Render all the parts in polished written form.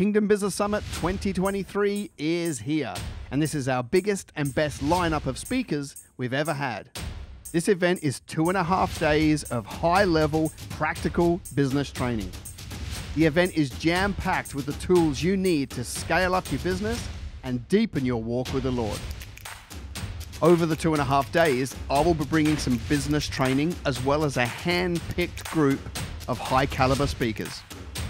Kingdom Business Summit 2023 is here, and this is our biggest and best lineup of speakers we've ever had. This event is 2.5 days of high-level, practical business training. The event is jam-packed with the tools you need to scale up your business and deepen your walk with the Lord. Over the 2.5 days, I will be bringing some business training as well as a hand-picked group of high-caliber speakers.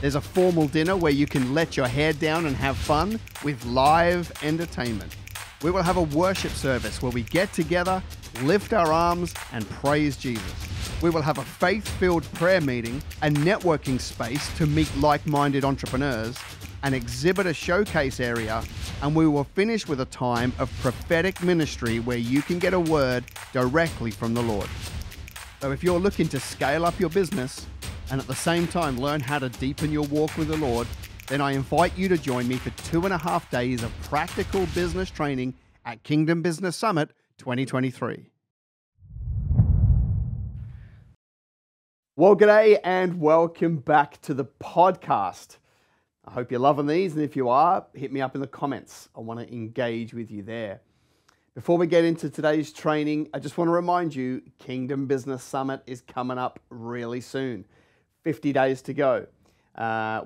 There's a formal dinner where you can let your hair down and have fun with live entertainment. We will have a worship service where we get together, lift our arms, and praise Jesus. We will have a faith-filled prayer meeting, a networking space to meet like-minded entrepreneurs, an exhibitor showcase area, and we will finish with a time of prophetic ministry where you can get a word directly from the Lord. So if you're looking to scale up your business and at the same time learn how to deepen your walk with the Lord, then I invite you to join me for 2.5 days of practical business training at Kingdom Business Summit 2023. Well, g'day and welcome back to the podcast. I hope you're loving these, and if you are, hit me up in the comments. I want to engage with you there. Before we get into today's training, I just want to remind you, Kingdom Business Summit is coming up really soon. 50 days to go.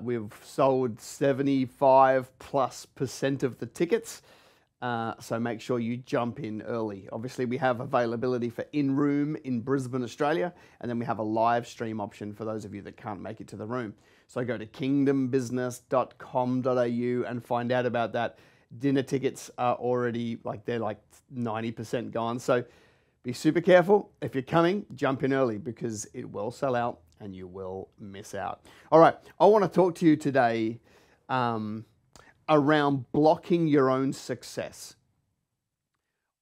We've sold 75+% of the tickets, so make sure you jump in early. Obviously, we have availability for in-room in Brisbane, Australia, and then we have a live stream option for those of you that can't make it to the room. So go to kingdombusiness.com.au and find out about that. Dinner tickets are already, they're 90% gone, so be super careful. If you're coming, jump in early because it will sell out and you will miss out. All right, I want to talk to you today around blocking your own success.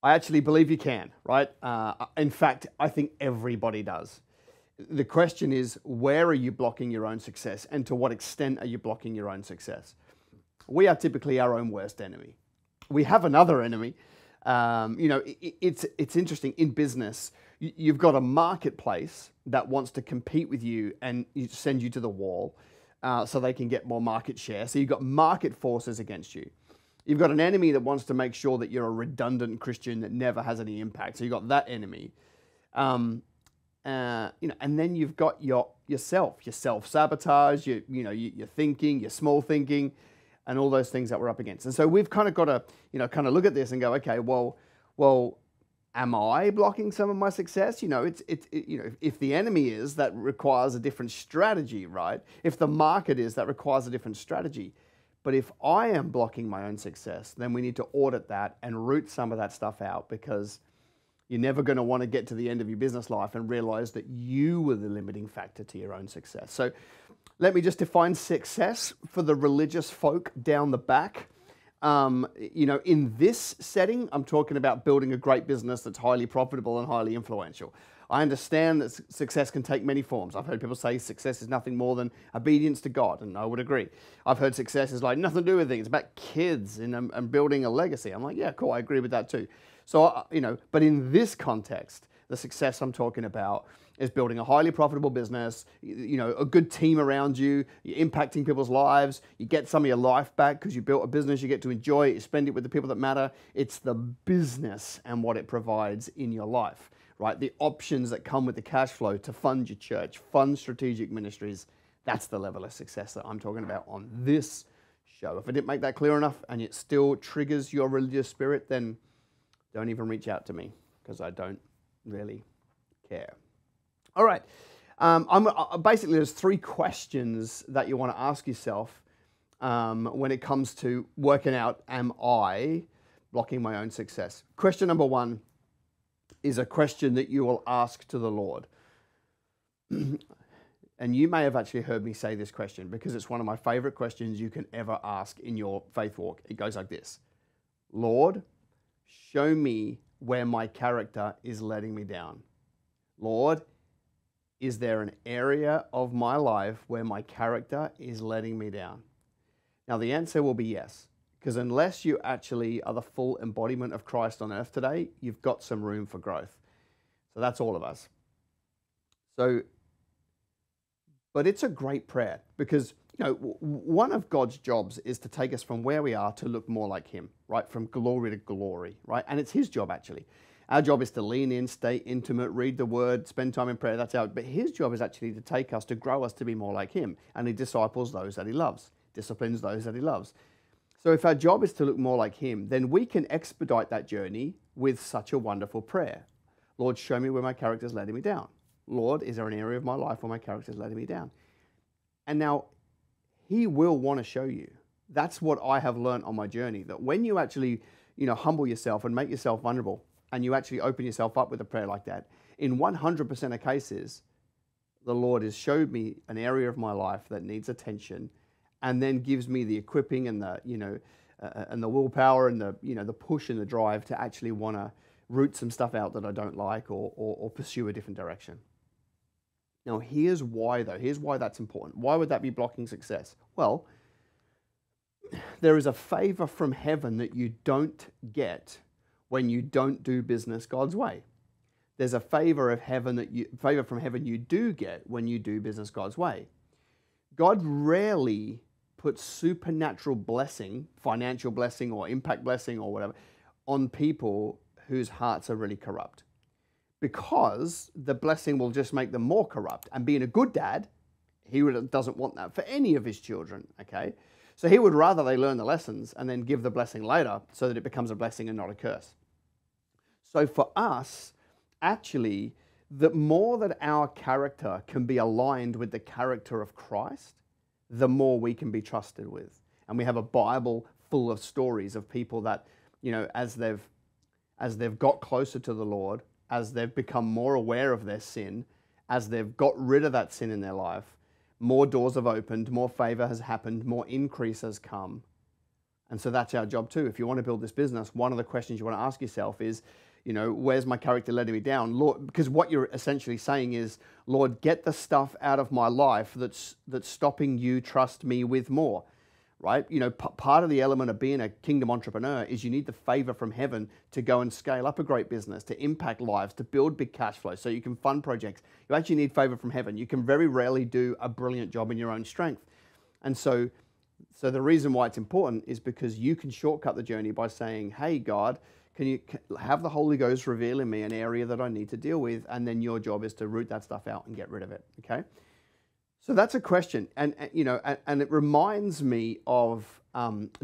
I actually believe you can, right? In fact, I think everybody does. The question is, where are you blocking your own success, and to what extent are you blocking your own success? We are typically our own worst enemy. We have another enemy. It's interesting in business. You've got a marketplace that wants to compete with you and send you to the wall so they can get more market share. So you've got market forces against you. You've got an enemy that wants to make sure that you're a redundant Christian that never has any impact. So you've got that enemy. And then you've got yourself, your self-sabotage, your thinking, your small thinking, and all those things that we're up against. And so we've kind of got to, kind of look at this and go, okay, well, am I blocking some of my success? If the enemy is, that requires a different strategy, right? If the market is, that requires a different strategy. But if I am blocking my own success, then we need to audit that and root some of that stuff out, because you're never going to want to get to the end of your business life and realize that you were the limiting factor to your own success. So let me just define success for the religious folk down the back. In this setting, I'm talking about building a great business that's highly profitable and highly influential. I understand that success can take many forms. I've heard people say success is nothing more than obedience to God, and I would agree. I've heard success is nothing to do with things. It's about kids and building a legacy. I'm like, yeah, cool, I agree with that too. So, but in this context, the success I'm talking about is building a highly profitable business, a good team around you, you're impacting people's lives, you get some of your life back because you built a business, you get to enjoy it, you spend it with the people that matter. It's the business and what it provides in your life, right? The options that come with the cash flow to fund your church, fund strategic ministries. That's the level of success that I'm talking about on this show. If I didn't make that clear enough and it still triggers your religious spirit, then don't even reach out to me, because I don't really care. All right. Basically, there's 3 questions that you want to ask yourself when it comes to working out, am I blocking my own success? Question number 1 is a question that you will ask to the Lord. And you may have actually heard me say this question, because it's one of my favorite questions you can ever ask in your faith walk. It goes like this: Lord, show me where my character is letting me down. Lord, is there an area of my life where my character is letting me down? Now, the answer will be yes, because unless you actually are the full embodiment of Christ on earth today, you've got some room for growth. So that's all of us. But it's a great prayer, because One of God's jobs is to take us from where we are to look more like him, right? From glory to glory, right? And it's his job, actually. Our job is to lean in, stay intimate, read the word, spend time in prayer. That's our, but his job is actually to take us, to grow us to be more like him. And he disciples those that he loves, disciplines those that he loves. So if our job is to look more like him, then we can expedite that journey with such a wonderful prayer. Lord, show me where my character's letting me down. Lord, is there an area of my life where my character's letting me down? And now, he will want to show you. That's what I have learned on my journey, that when you actually, humble yourself and make yourself vulnerable, and you actually open yourself up with a prayer like that, in 100% of cases, the Lord has showed me an area of my life that needs attention, and then gives me the equipping and the willpower and the push and the drive to actually want to root some stuff out that I don't like or pursue a different direction. Now, here's why, though. Here's why that's important. Why would that be blocking success? Well, there is a favor from heaven that you don't get when you don't do business God's way. There's a favor from heaven you do get when you do business God's way. God rarely puts supernatural blessing, financial blessing or impact blessing or whatever, on people whose hearts are really corrupt, because the blessing will just make them more corrupt. And being a good dad, he doesn't want that for any of his children, okay? So he would rather they learn the lessons and then give the blessing later so that it becomes a blessing and not a curse. So for us, actually, the more that our character can be aligned with the character of Christ, the more we can be trusted with. And we have a Bible full of stories of people that, as they've got closer to the Lord, as they've become more aware of their sin, as they've got rid of that sin in their life, more doors have opened, more favor has happened, more increase has come. And so that's our job too. If you want to build this business, one of the questions you want to ask yourself is, where's my character letting me down? Lord, because what you're essentially saying is, Lord, get the stuff out of my life that's stopping you trust me with more. Right? Part of the element of being a kingdom entrepreneur is you need the favor from heaven to go and scale up a great business, to impact lives, to build big cash flow so you can fund projects. You actually need favor from heaven. You can very rarely do a brilliant job in your own strength. And so the reason why it's important is because you can shortcut the journey by saying, hey, God, can you have the Holy Ghost reveal in me an area that I need to deal with? And then your job is to root that stuff out and get rid of it, okay? So that's a question, and it reminds me of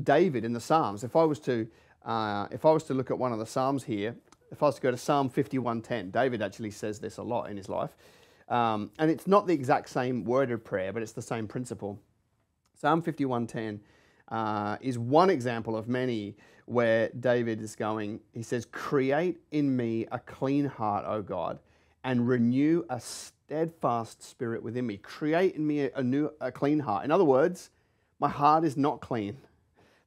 David in the Psalms. If I was to look at one of the Psalms here, if I was to go to Psalm 51:10, David actually says this a lot in his life, and it's not the exact same worded prayer, but it's the same principle. Psalm 51:10 is one example of many where David is going. He says, "Create in me a clean heart, O God, and renew a steadfast spirit within me." Create in me a clean heart. In other words, my heart is not clean.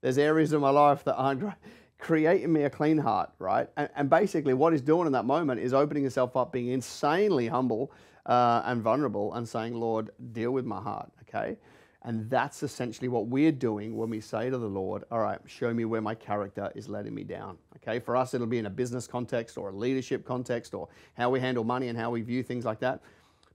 There's areas of my life that aren't right. Create in me a clean heart, right? And basically what he's doing in that moment is opening himself up, being insanely humble and vulnerable and saying, Lord, deal with my heart, okay? And that's essentially what we're doing when we say to the Lord, all right, show me where my character is letting me down. Okay, for us, it'll be in a business context or a leadership context or how we handle money and how we view things like that.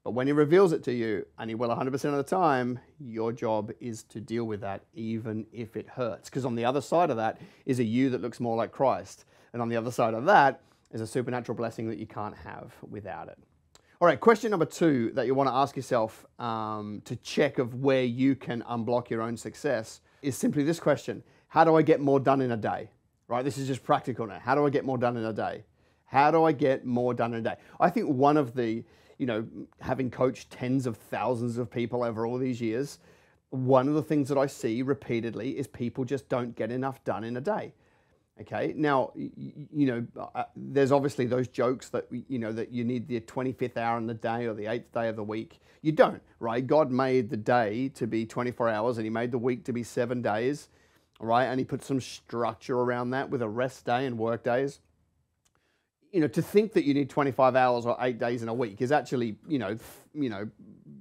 But when he reveals it to you, and he will 100% of the time, your job is to deal with that even if it hurts. Because on the other side of that is a you that looks more like Christ. And on the other side of that is a supernatural blessing that you can't have without it. All right, question number 2 that you want to ask yourself to check of where you can unblock your own success is simply this question: how do I get more done in a day? Right, this is just practical now. How do I get more done in a day? How do I get more done in a day? I think one of the, having coached tens of thousands of people over all these years, one of the things that I see repeatedly is people just don't get enough done in a day. Okay, now, there's obviously those jokes that, that you need the 25th hour in the day or the 8th day of the week. You don't, right? God made the day to be 24 hours and he made the week to be 7 days, right? And he put some structure around that with a rest day and work days. To think that you need 25 hours or 8 days in a week is actually,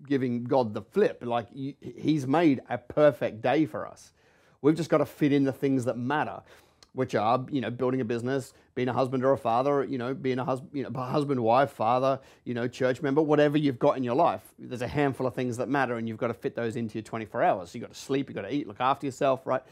giving God the flip. Like he's made a perfect day for us. We've just got to fit in the things that matter. which are, building a business, being a husband or a father, being a husband, husband, wife, father, church member, whatever you've got in your life. There's a handful of things that matter, and you've got to fit those into your 24 hours. So you've got to sleep, you've got to eat, look after yourself, right?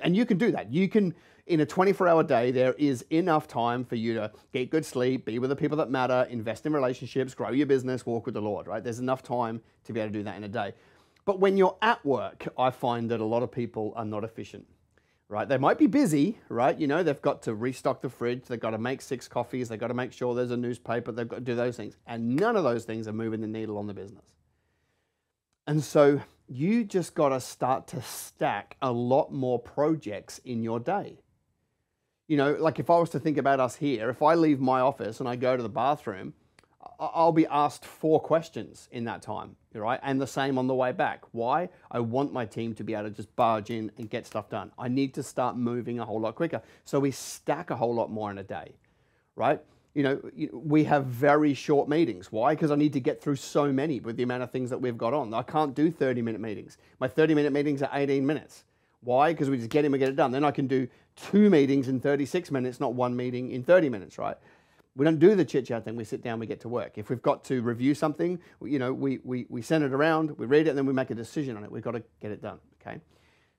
And you can do that. You can, in a 24-hour day, there is enough time for you to get good sleep, be with the people that matter, invest in relationships, grow your business, walk with the Lord, right? There's enough time to be able to do that in a day. But when you're at work, I find that a lot of people are not efficient. Right? They might be busy, right? They've got to restock the fridge. They've got to make 6 coffees. They've got to make sure there's a newspaper. They've got to do those things. And none of those things are moving the needle on the business. And so you just got to start to stack a lot more projects in your day. Like if I was to think about us here, if I leave my office and I go to the bathroom, I'll be asked 4 questions in that time, right? And the same on the way back. Why? I want my team to be able to just barge in and get stuff done. I need to start moving a whole lot quicker. So we stack a whole lot more in a day, right? We have very short meetings. Why? Because I need to get through so many with the amount of things that we've got on. I can't do 30-minute meetings. My 30-minute meetings are 18 minutes. Why? Because we just get in and get it done. Then I can do 2 meetings in 36 minutes, not 1 meeting in 30 minutes, right? We don't do the chit-chat thing. We sit down, we get to work. If we've got to review something, we send it around, we read it, and then we make a decision on it. We've got to get it done, okay?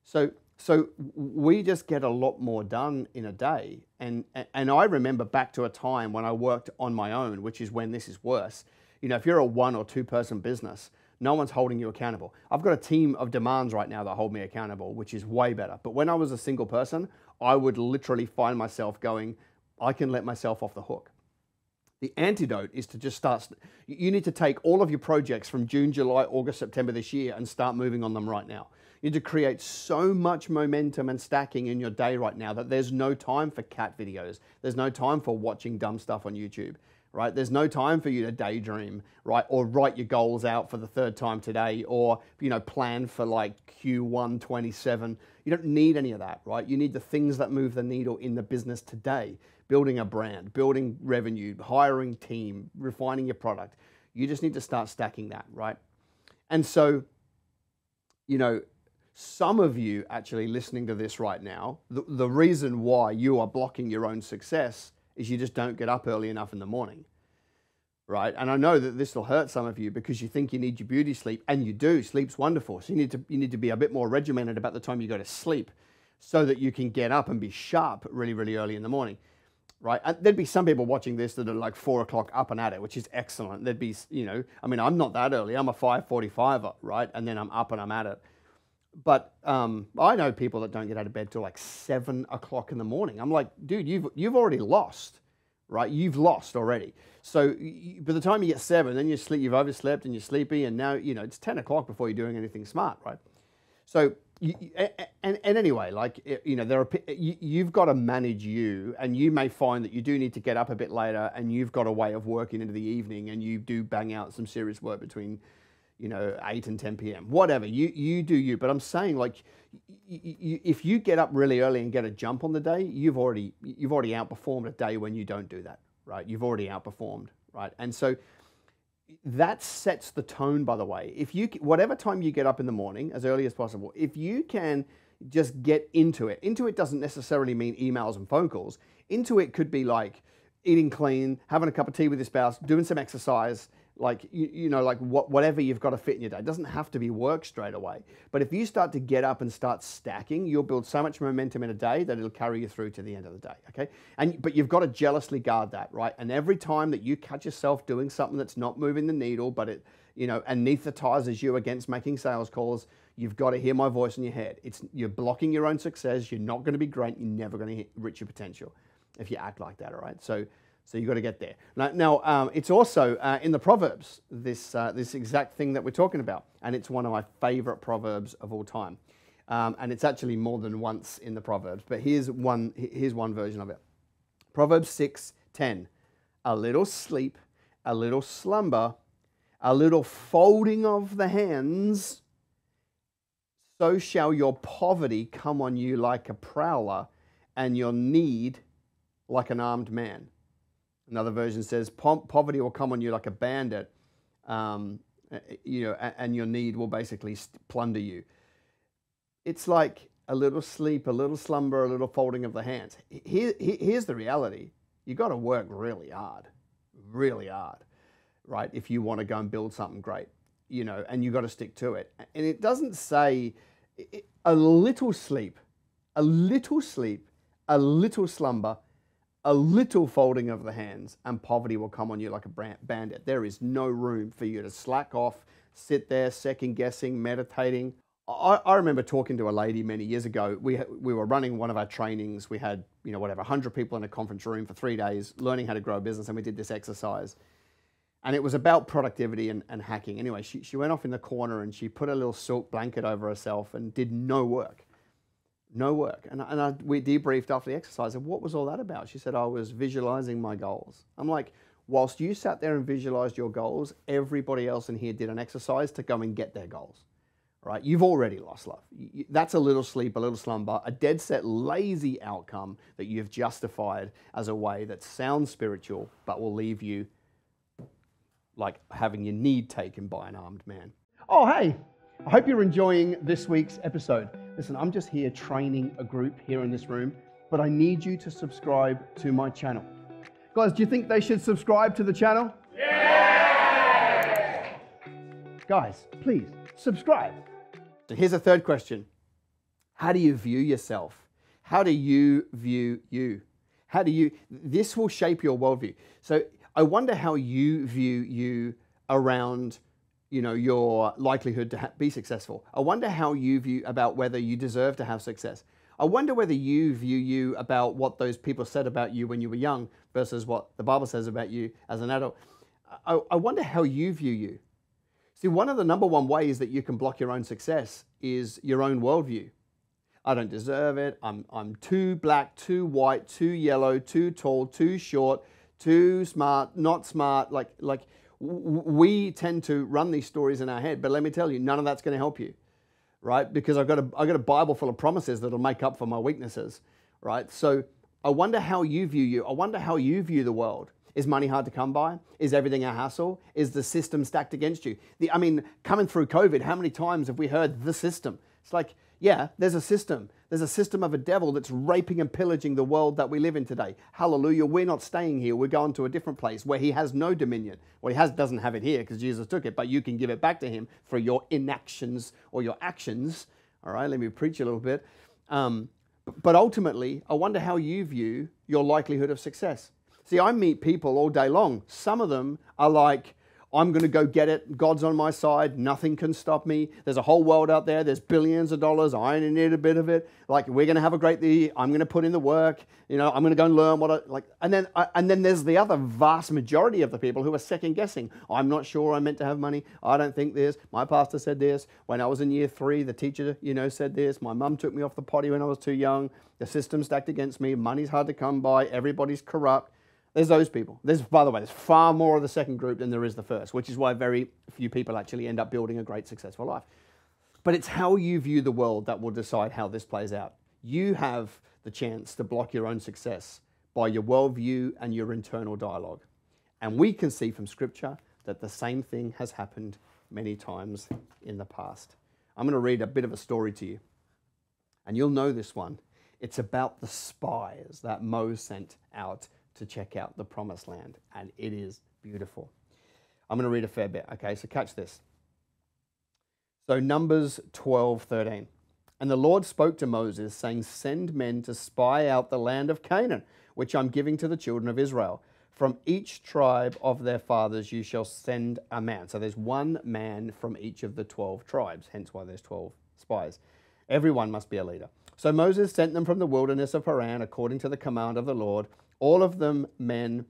So we just get a lot more done in a day. And I remember back to a time when I worked on my own, which is when this is worse. If you're a 1 or 2 person business, no one's holding you accountable. I've got a team of demands right now that hold me accountable, which is way better. But when I was a single person, I would literally find myself going, I can let myself off the hook. The antidote is to just start. You need to take all of your projects from June, July, August, September this year and start moving on them right now. You need to create so much momentum and stacking in your day right now that there's no time for cat videos. There's no time for watching dumb stuff on YouTube, right? There's no time for you to daydream, right? Or write your goals out for the 3rd time today, or, plan for like Q1 27. You don't need any of that, right? You need the things that move the needle in the business today. Building a brand, building revenue, hiring team, refining your product. You just need to start stacking that, right? And so, some of you actually listening to this right now, the reason why you are blocking your own success is you just don't get up early enough in the morning, right? And I know that this will hurt some of you because you think you need your beauty sleep, and you do. Sleep's wonderful. So you need to be a bit more regimented about the time you go to sleep so that you can get up and be sharp really, really early in the morning. Right? And there'd be some people watching this that are like 4 o'clock up and at it, which is excellent. There'd be, I'm not that early. I'm a 5:45, right? And then I'm up and I'm at it. But I know people that don't get out of bed till like 7 o'clock in the morning. I'm like, dude, you've already lost, right? You've lost already. So by the time you get 7, then you've overslept and you're sleepy, and now, it's 10 o'clock before you're doing anything smart, right? So, and anyway, like, you've got to manage you, and you may find that you do need to get up a bit later, and you've got a way of working into the evening, and you do bang out some serious work between, 8 and 10 p.m., whatever, you do you. But I'm saying, like, if you get up really early and get a jump on the day, you've already outperformed a day when you don't do that, right? You've already outperformed, right? And so that sets the tone, by the way. Whatever time you get up in the morning, as early as possible, if you can just get into it. Into it doesn't necessarily mean emails and phone calls. Into it could be like eating clean, having a cup of tea with your spouse, doing some exercise, like, whatever you've got to fit in your day. It doesn't have to be work straight away. But if you start to get up and start stacking, you'll build so much momentum in a day that it'll carry you through to the end of the day, okay? But you've got to jealously guard that, right? And every time that you catch yourself doing something that's not moving the needle, but it, anesthetizes you against making sales calls, you've got to hear my voice in your head. You're blocking your own success. You're not going to be great. You're never going to reach your potential if you act like that, all right? So you've got to get there. Now it's also in the Proverbs, this exact thing that we're talking about. And it's one of my favorite Proverbs of all time. And it's actually more than once in the Proverbs. But here's one version of it. Proverbs 6:10. A little sleep, a little slumber, a little folding of the hands, so shall your poverty come on you like a prowler, and your need like an armed man. Another version says, poverty will come on you like a bandit, and your need will basically plunder you. It's like, a little sleep, a little slumber, a little folding of the hands. Here's the reality. You got to work really hard, right? If you want to go and build something great, and you got to stick to it. And it doesn't say a little sleep, a little sleep, a little slumber, a little folding of the hands, and poverty will come on you like a bandit. There is no room for you to slack off, sit there second guessing, meditating. I remember talking to a lady many years ago. We were running one of our trainings. We had, 100 people in a conference room for 3 days, learning how to grow a business, and we did this exercise. And it was about productivity and hacking. Anyway, she went off in the corner and she put a little silk blanket over herself and did no work. No work. And we debriefed after the exercise. And what was all that about? She said, I was visualizing my goals. I'm like, whilst you sat there and visualized your goals, everybody else in here did an exercise to go and get their goals. Right? You've already lost love. That's a little sleep, a little slumber, a dead set, lazy outcome that you've justified as a way that sounds spiritual, but will leave you like having your knee taken by an armed man. Oh, hey, I hope you're enjoying this week's episode. Listen, I'm just here training a group here in this room, but I need you to subscribe to my channel. Guys, do you think they should subscribe to the channel? Yeah! Guys, please subscribe. So here's a third question. How do you view yourself? How do you view you? This will shape your worldview. So I wonder how you view you around, your likelihood to be successful. I wonder how you view about whether you deserve to have success. I wonder whether you view you about what those people said about you when you were young versus what the Bible says about you as an adult. I wonder how you view you. See, one of the number one ways that you can block your own success is your own worldview. I don't deserve it. I'm too black, too white, too yellow, too tall, too short, too smart, not smart. Like we tend to run these stories in our head, but let me tell you, none of that's going to help you, right? Because I've got a Bible full of promises that'll make up for my weaknesses, right? So I wonder how you view you. I wonder how you view the world. Is money hard to come by? Is everything a hassle? Is the system stacked against you? Coming through COVID, how many times have we heard the system? It's like, yeah, there's a system. There's a system of a devil that's raping and pillaging the world that we live in today. Hallelujah, we're not staying here. We're going to a different place where he has no dominion. Well, doesn't have it here because Jesus took it, but you can give it back to him for your inactions or your actions. All right, let me preach a little bit. But ultimately, I wonder how you view your likelihood of success. See, I meet people all day long. Some of them are like, I'm going to go get it. God's on my side. Nothing can stop me. There's a whole world out there. There's billions of dollars. I only need a bit of it. Like, we're going to have a great year. I'm going to put in the work. I'm going to go and learn and then there's the other vast majority of the people who are second guessing. I'm not sure I'm meant to have money. I don't think this. My pastor said this. When I was in year 3, the teacher, said this. My mum took me off the potty when I was too young. The system's stacked against me. Money's hard to come by. Everybody's corrupt. There's those people. By the way, there's far more of the second group than there is the first, which is why very few people actually end up building a great, successful life. But it's how you view the world that will decide how this plays out. You have the chance to block your own success by your worldview and your internal dialogue. And we can see from Scripture that the same thing has happened many times in the past. I'm going to read a bit of a story to you. And you'll know this one. It's about the spies that Moses sent out to check out the promised land, and it is beautiful. I'm going to read a fair bit, okay? So catch this. So Numbers 12:13. And the Lord spoke to Moses, saying, send men to spy out the land of Canaan, which I'm giving to the children of Israel. From each tribe of their fathers you shall send a man. So there's one man from each of the 12 tribes, hence why there's 12 spies. Everyone must be a leader. So Moses sent them from the wilderness of Paran, according to the command of the Lord. All of them men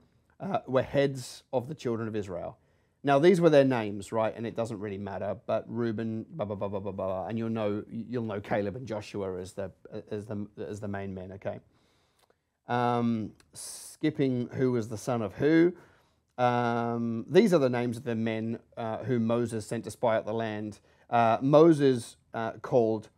were heads of the children of Israel. Now these were their names, right? And it doesn't really matter. But Reuben, blah blah blah blah blah blah, and you'll know Caleb and Joshua as the main men. Okay. Skipping who was the son of who. These are the names of the men whom Moses sent to spy out the land. Moses called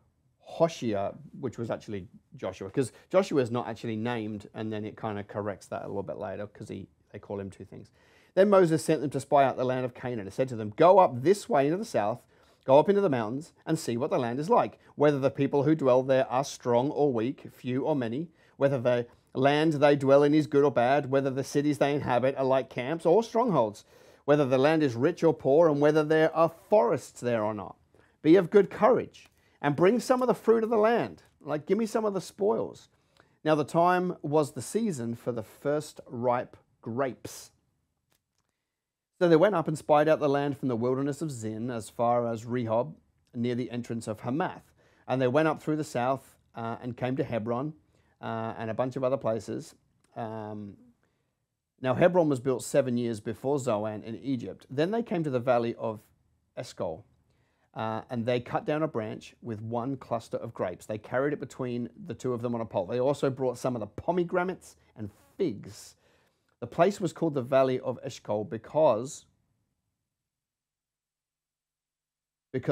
Hoshea, which was actually Joshua, because Joshua is not actually named, and then it kind of corrects that a little bit later because they call him two things. Then Moses sent them to spy out the land of Canaan and said to them, go up this way into the south Go up into the mountains and see what the land is like, whether the people who dwell there are strong or weak, few or many, whether the land they dwell in is good or bad, whether the cities they inhabit are like camps or strongholds, whether the land is rich or poor, and whether there are forests there or not. Be of good courage and bring some of the fruit of the land. Like, give me some of the spoils. Now, the time was the season for the first ripe grapes. So they went up and spied out the land from the wilderness of Zin as far as Rehob, near the entrance of Hamath. And they went up through the south and came to Hebron and a bunch of other places. Now, Hebron was built 7 years before Zoan in Egypt. Then they came to the valley of Eshcol, and they cut down a branch with one cluster of grapes. They carried it between the two of them on a pole. They also brought some of the pomegranates and figs. The place was called the Valley of Eshcol because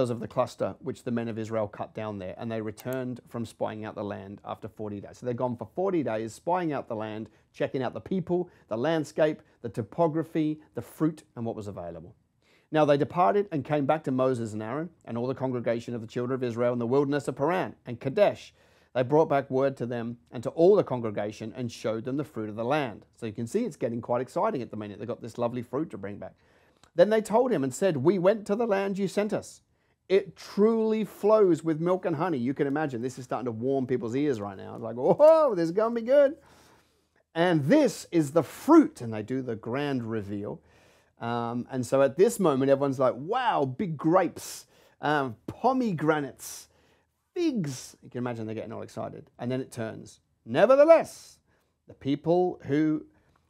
of the cluster which the men of Israel cut down there, and they returned from spying out the land after 40 days. So they've gone for 40 days spying out the land, checking out the people, the landscape, the topography, the fruit, and what was available. Now they departed and came back to Moses and Aaron and all the congregation of the children of Israel in the wilderness of Paran and Kadesh. They brought back word to them and to all the congregation and showed them the fruit of the land. So you can see it's getting quite exciting at the minute. They've got this lovely fruit to bring back. Then they told him and said, "We went to the land you sent us. It truly flows with milk and honey." You can imagine this is starting to warm people's ears right now. It's like, "Whoa, this is going to be good." And this is the fruit. And they do the grand reveal. And so at this moment, everyone's like, wow, big grapes, pomegranates, figs. You can imagine they're getting all excited. And then it turns. "Nevertheless, the people who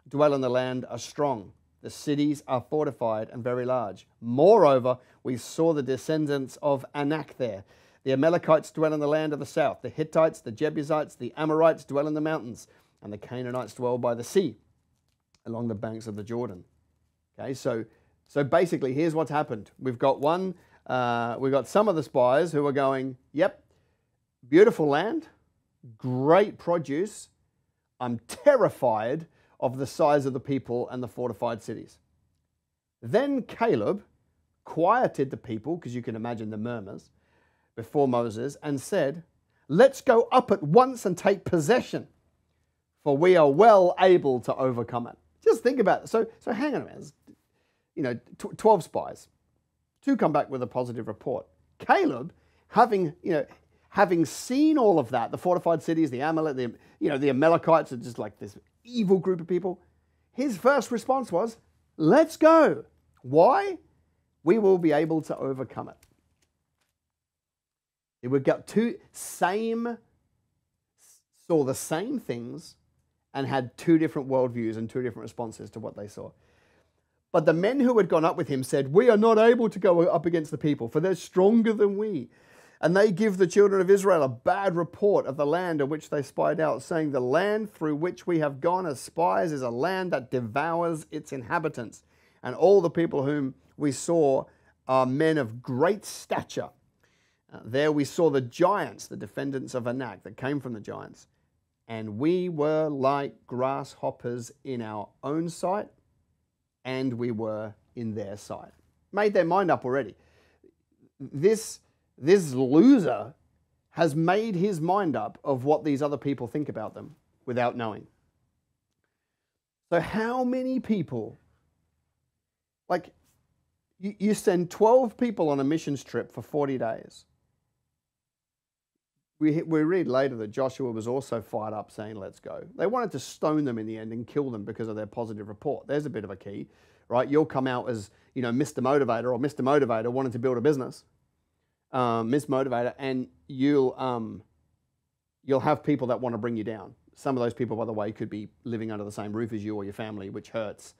dwell in the land are strong. The cities are fortified and very large. Moreover, we saw the descendants of Anak there. The Amalekites dwell in the land of the south. The Hittites, the Jebusites, the Amorites dwell in the mountains. And the Canaanites dwell by the sea, along the banks of the Jordan." Okay, so basically, here's what's happened. We've got some of the spies who are going, "Yep, beautiful land, great produce. I'm terrified of the size of the people and the fortified cities." Then Caleb quieted the people, because you can imagine the murmurs, before Moses, and said, "Let's go up at once and take possession, for we are well able to overcome it." Just think about it. So hang on a minute. 12 spies. 2 come back with a positive report. Caleb, having seen all of that, the fortified cities, the Amalekites are just like this evil group of people. His first response was, "Let's go." Why? We will be able to overcome it. We got saw the same things and had 2 different worldviews and 2 different responses to what they saw. But the men who had gone up with him said, "We are not able to go up against the people, for they're stronger than we." And they give the children of Israel a bad report of the land of which they spied out, saying, "The land through which we have gone as spies is a land that devours its inhabitants. And all the people whom we saw are men of great stature. There we saw the giants, the descendants of Anak, that came from the giants. And we were like grasshoppers in our own sight, and we were in their sight." Made their mind up already. This loser has made his mind up of what these other people think about them without knowing. So how many people, like you send 12 people on a missions trip for 40 days. We read later that Joshua was also fired up saying, "Let's go." They wanted to stone them in the end and kill them because of their positive report. There's a bit of a key, right? You'll come out as, Mr. Motivator or Mr. Motivator wanting to build a business, Miss Motivator, and you'll have people that want to bring you down. Some of those people, by the way, could be living under the same roof as you or your family, which hurts.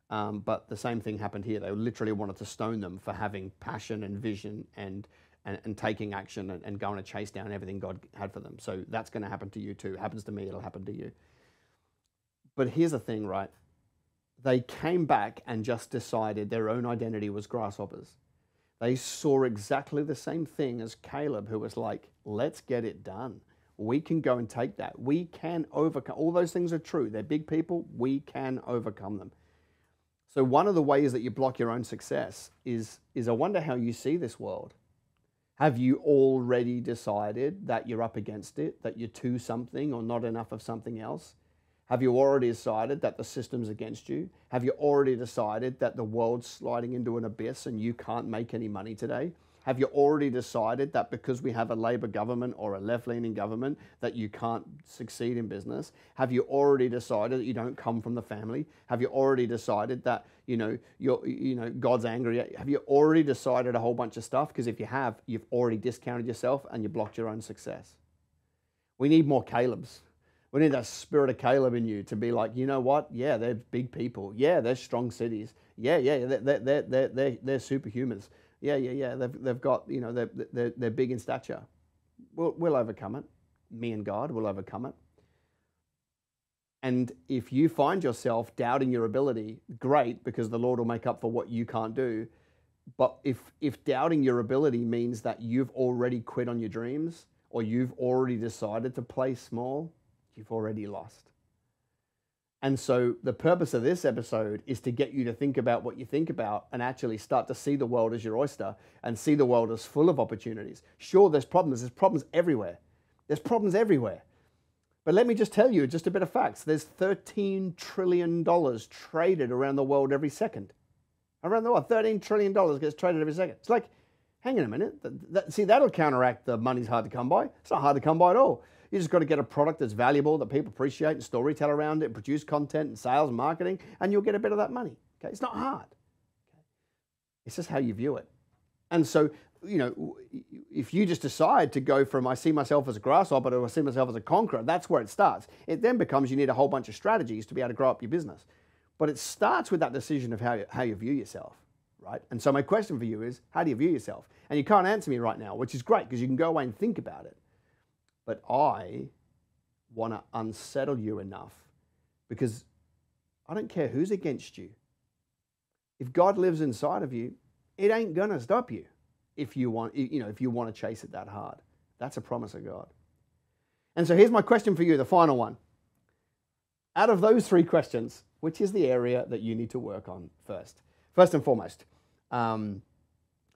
But the same thing happened here. They literally wanted to stone them for having passion and vision and taking action and going to chase down everything God had for them. So that's going to happen to you too. It happens to me, it'll happen to you. But here's the thing, right? They came back and just decided their own identity was grasshoppers. They saw exactly the same thing as Caleb, who was like, "Let's get it done. We can go and take that. We can overcome." All those things are true. They're big people. We can overcome them. So one of the ways that you block your own success is I wonder how you see this world. Have you already decided that you're up against it, that you're too something or not enough of something else? Have you already decided that the system's against you? Have you already decided that the world's sliding into an abyss and you can't make any money today? Have you already decided that because we have a Labor government or a left-leaning government that you can't succeed in business? Have you already decided that you don't come from the family? Have you already decided that God's angry at you? Have you already decided a whole bunch of stuff? Because if you have, you've already discounted yourself and you blocked your own success. We need more Calebs. We need that spirit of Caleb in you to be like, you know what? Yeah, they're big people. Yeah, they're strong cities. Yeah, they're superhumans. Yeah. They've got, they're big in stature. We'll overcome it. Me and God will overcome it. And if you find yourself doubting your ability, great, because the Lord will make up for what you can't do. But if doubting your ability means that you've already quit on your dreams or you've already decided to play small, you've already lost. And so the purpose of this episode is to get you to think about what you think about and actually start to see the world as your oyster and see the world as full of opportunities. Sure, there's problems everywhere. There's problems everywhere. But let me just tell you just a bit of facts. There's $13 trillion traded around the world every second. Around the world, $13 trillion gets traded every second. It's like, hang on a minute. See, that'll counteract the money's hard to come by. It's not hard to come by at all. You just got to get a product that's valuable, that people appreciate, and storytell around it, produce content and sales and marketing, and you'll get a bit of that money. Okay, it's not hard. Okay? It's just how you view it. And so, if you just decide to go from I see myself as a grasshopper to I see myself as a conqueror, that's where it starts. It then becomes you need a whole bunch of strategies to be able to grow up your business. But it starts with that decision of how you view yourself, right? And so my question for you is, how do you view yourself? And you can't answer me right now, which is great because you can go away and think about it. But I want to unsettle you enough because I don't care who's against you. If God lives inside of you, it ain't going to stop you if you want to chase it that hard. That's a promise of God. And so here's my question for you, the final one. Out of those three questions, which is the area that you need to work on first? First and foremost, do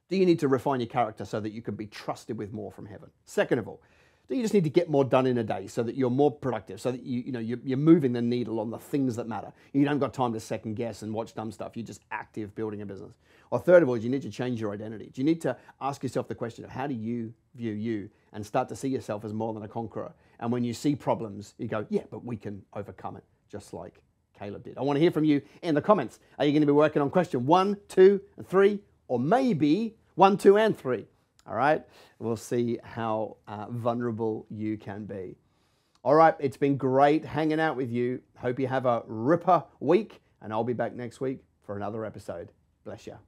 you need to refine your character so that you can be trusted with more from heaven? Second of all, do you just need to get more done in a day so that you're more productive, so that you're moving the needle on the things that matter? You don't got time to second guess and watch dumb stuff. You're just active building a business. Or third of all, do you need to change your identity? Do you need to ask yourself the question of how do you view you and start to see yourself as more than a conqueror? And when you see problems, you go, yeah, but we can overcome it, just like Caleb did. I want to hear from you in the comments. Are you going to be working on question 1, 2, and 3, or maybe 1, 2, and 3? All right, we'll see how vulnerable you can be. All right, it's been great hanging out with you. Hope you have a ripper week, and I'll be back next week for another episode. Bless you.